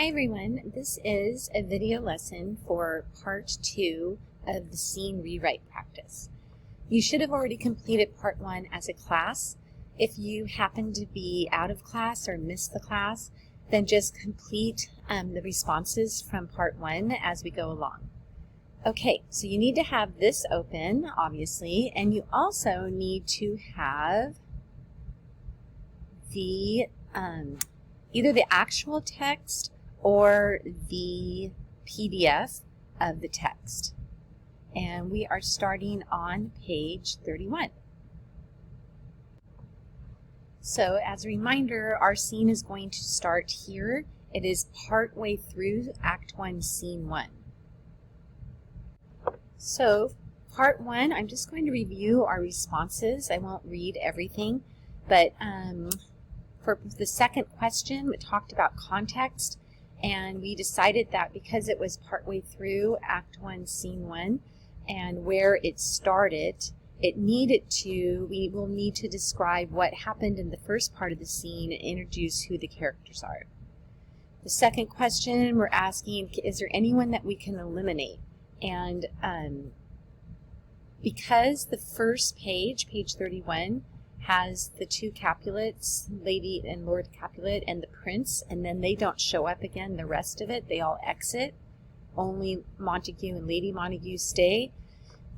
Hi everyone, this is a video lesson for part 2 of the scene rewrite practice. You should have already completed part 1 as a class. If you happen to be out of class or missed the class, then just complete the responses from part 1 as we go along. Okay, so you need to have this open, obviously, and you also need to have the either the actual text or the PDF of the text. And we are starting on page 31. So as a reminder, our scene is going to start here. It is part way through Act 1, Scene 1. So part 1, I'm just going to review our responses. I won't read everything, but for the second question, we talked about context. And we decided that because it was partway through Act 1, Scene 1, and where it started, we will need to describe what happened in the first part of the scene and introduce who the characters are. The second question, we're asking, is there anyone that we can eliminate? And because the first page, page 31, has the two Capulets, Lady and Lord Capulet, and the Prince, and then they don't show up again. The rest of it, they all exit. Only Montague and Lady Montague stay.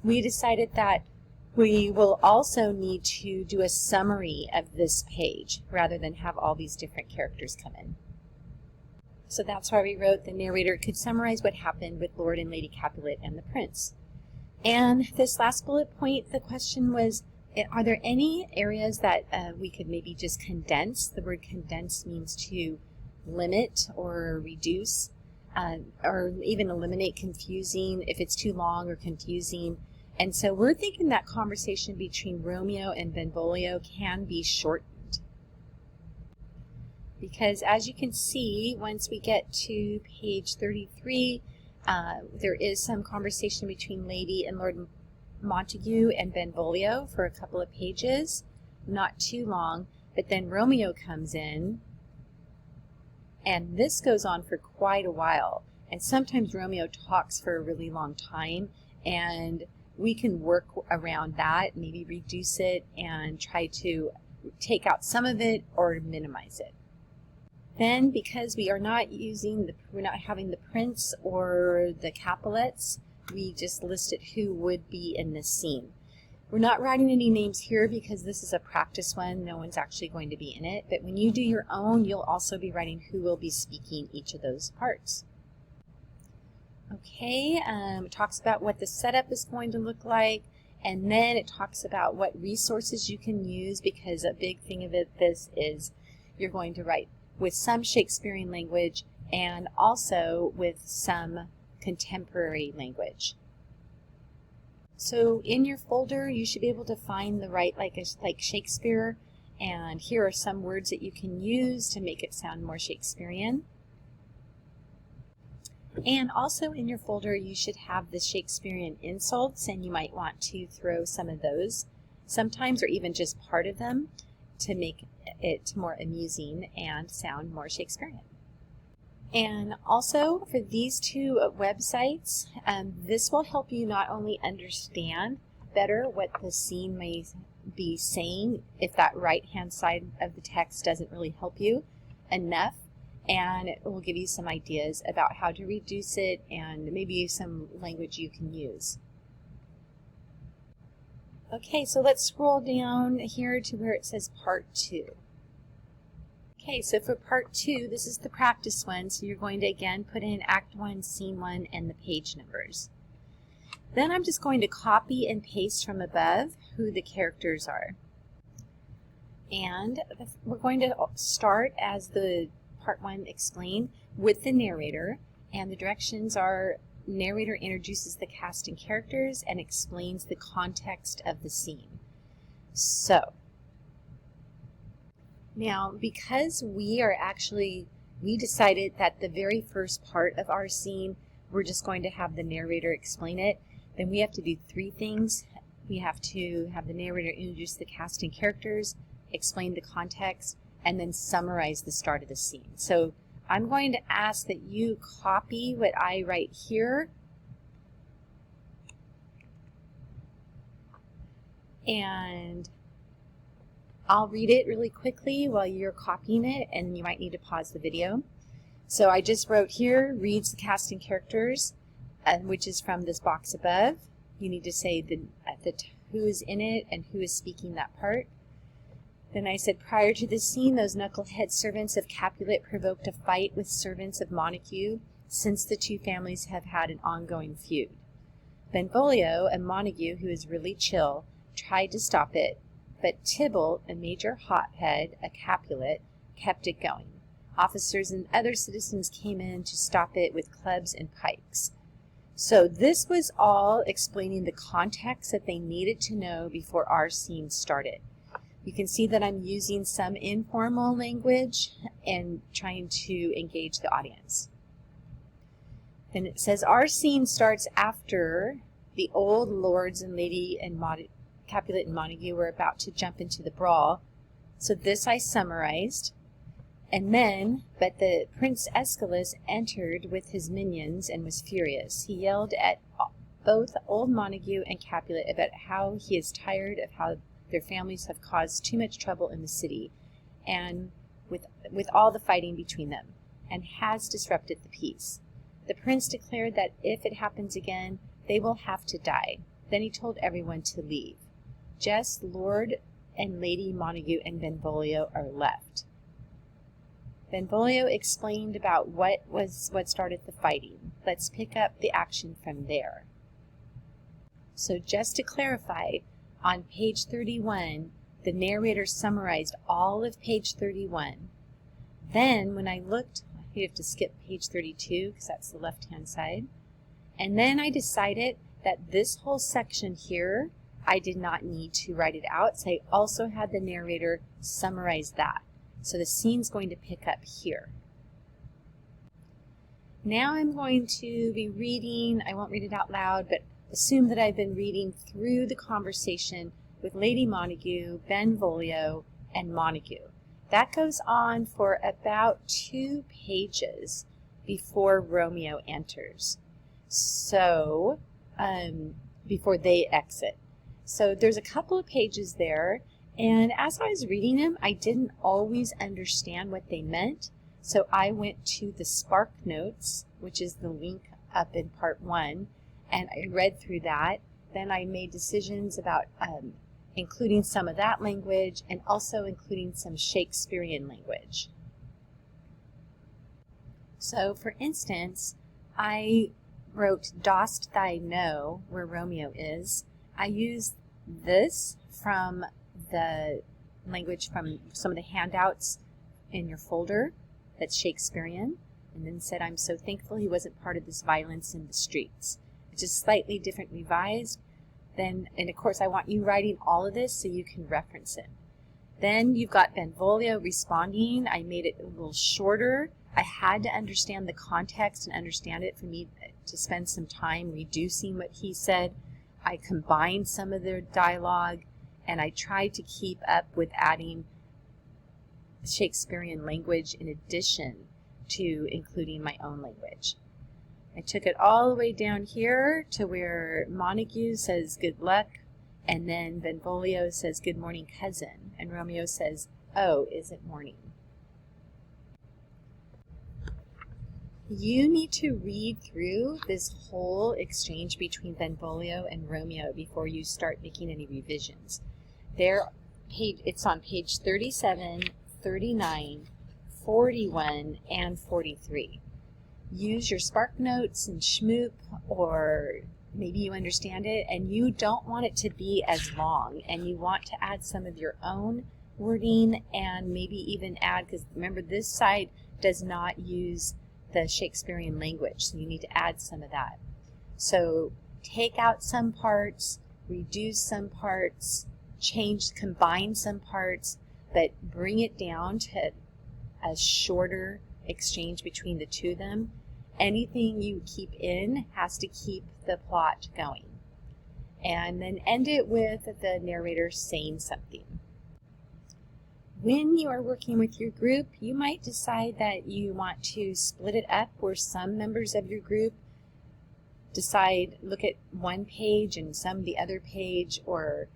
We decided that we will also need to do a summary of this page rather than have all these different characters come in. So that's why we wrote the narrator could summarize what happened with Lord and Lady Capulet and the Prince. And this last bullet point, the question was, are there any areas that we could maybe just condense? The word condense means to limit or reduce, or even eliminate confusing if it's too long or confusing. And so we're thinking that conversation between Romeo and Benvolio can be shortened. Because as you can see, once we get to page 33, there is some conversation between Lady and Lord Montague and Benvolio for a couple of pages, not too long, but then Romeo comes in, and this goes on for quite a while. And sometimes Romeo talks for a really long time, and we can work around that, maybe reduce it and try to take out some of it or minimize it. Then, because we are not we're not having the Prince or the Capulets, we just listed who would be in this scene. We're not writing any names here because this is a practice one. No one's actually going to be in it. But when you do your own, you'll also be writing who will be speaking each of those parts. Okay, it talks about what the setup is going to look like. And then it talks about what resources you can use, because a big thing of this is you're going to write with some Shakespearean language and also with some contemporary language. So in your folder you should be able to find the Write Like Shakespeare, and here are some words that you can use to make it sound more Shakespearean. And also in your folder you should have the Shakespearean insults, and you might want to throw some of those sometimes, or even just part of them, to make it more amusing and sound more Shakespearean. And also for these two websites, this will help you not only understand better what the scene may be saying if that right-hand side of the text doesn't really help you enough, and it will give you some ideas about how to reduce it and maybe some language you can use. Okay, so let's scroll down here to where it says Part 2. Okay, so for part 2, this is the practice one, so you're going to again put in Act 1, Scene 1, and the page numbers. Then I'm just going to copy and paste from above who the characters are. And we're going to start, as the part 1 explained, with the narrator, and the directions are: narrator introduces the cast and characters and explains the context of the scene. So now, because we decided that the very first part of our scene, we're just going to have the narrator explain it, then we have to do 3 things. We have to have the narrator introduce the cast and characters, explain the context, and then summarize the start of the scene. So I'm going to ask that you copy what I write here and I'll read it really quickly while you're copying it, and you might need to pause the video. So I just wrote here, reads the casting characters, which is from this box above. You need to say who is in it and who is speaking that part. Then I said, prior to this scene, those knucklehead servants of Capulet provoked a fight with servants of Montague, since the two families have had an ongoing feud. Benvolio, a Montague who is really chill, tried to stop it, but Tybalt, a major hothead, a Capulet, kept it going. Officers and other citizens came in to stop it with clubs and pikes. So this was all explaining the context that they needed to know before our scene started. You can see that I'm using some informal language and trying to engage the audience. Then it says our scene starts after the old lords and lady and Capulet and Montague were about to jump into the brawl. So this I summarized. And then, but the Prince Escalus entered with his minions and was furious. He yelled at both old Montague and Capulet about how he is tired of how their families have caused too much trouble in the city and with all the fighting between them, and has disrupted the peace. The prince declared that if it happens again, they will have to die. Then he told everyone to leave. Just Lord and Lady Montague and Benvolio are left. Benvolio explained about what started the fighting. Let's pick up the action from there. So just to clarify, on page 31, the narrator summarized all of page 31. Then when I looked, you have to skip page 32 because that's the left-hand side. And then I decided that this whole section here, I did not need to write it out, so I also had the narrator summarize that. So the scene's going to pick up here. Now I'm going to be reading, I won't read it out loud, but assume that I've been reading through the conversation with Lady Montague, Benvolio, and Montague. That goes on for about 2 pages before Romeo enters. So, before they exit. So there's a couple of pages there, and as I was reading them, I didn't always understand what they meant. So I went to the Spark Notes, which is the link up in part 1, and I read through that. Then I made decisions about including some of that language and also including some Shakespearean language. So for instance, I wrote "Dost thou know where Romeo is?" I used this from the language from some of the handouts in your folder that's Shakespearean, and then said, "I'm so thankful he wasn't part of this violence in the streets." It's just slightly different revised. Then, and of course I want you writing all of this so you can reference it. Then you've got Benvolio responding. I made it a little shorter. I had to understand the context and understand it for me to spend some time reducing what he said. I combined some of their dialogue, and I tried to keep up with adding Shakespearean language in addition to including my own language. I took it all the way down here to where Montague says "good luck," and then Benvolio says "good morning, cousin," and Romeo says, "Oh, is it morning?" You need to read through this whole exchange between Benvolio and Romeo before you start making any revisions. It's on page 37, 39, 41, and 43. Use your Spark Notes and Schmoop, or maybe you understand it and you don't want it to be as long, and you want to add some of your own wording, and maybe even add, because remember this side does not use the Shakespearean language, so you need to add some of that. So take out some parts, reduce some parts, combine some parts, but bring it down to a shorter exchange between the two of them. Anything you keep in has to keep the plot going. And then end it with the narrator saying something. When you are working with your group, you might decide that you want to split it up, where some members of your group look at one page and some the other page, or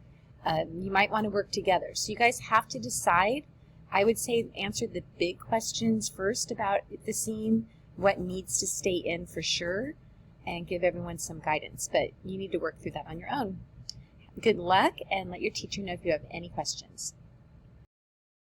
you might want to work together. So you guys have to decide. I would say answer the big questions first about the scene, what needs to stay in for sure, and give everyone some guidance. But you need to work through that on your own. Good luck, and let your teacher know if you have any questions.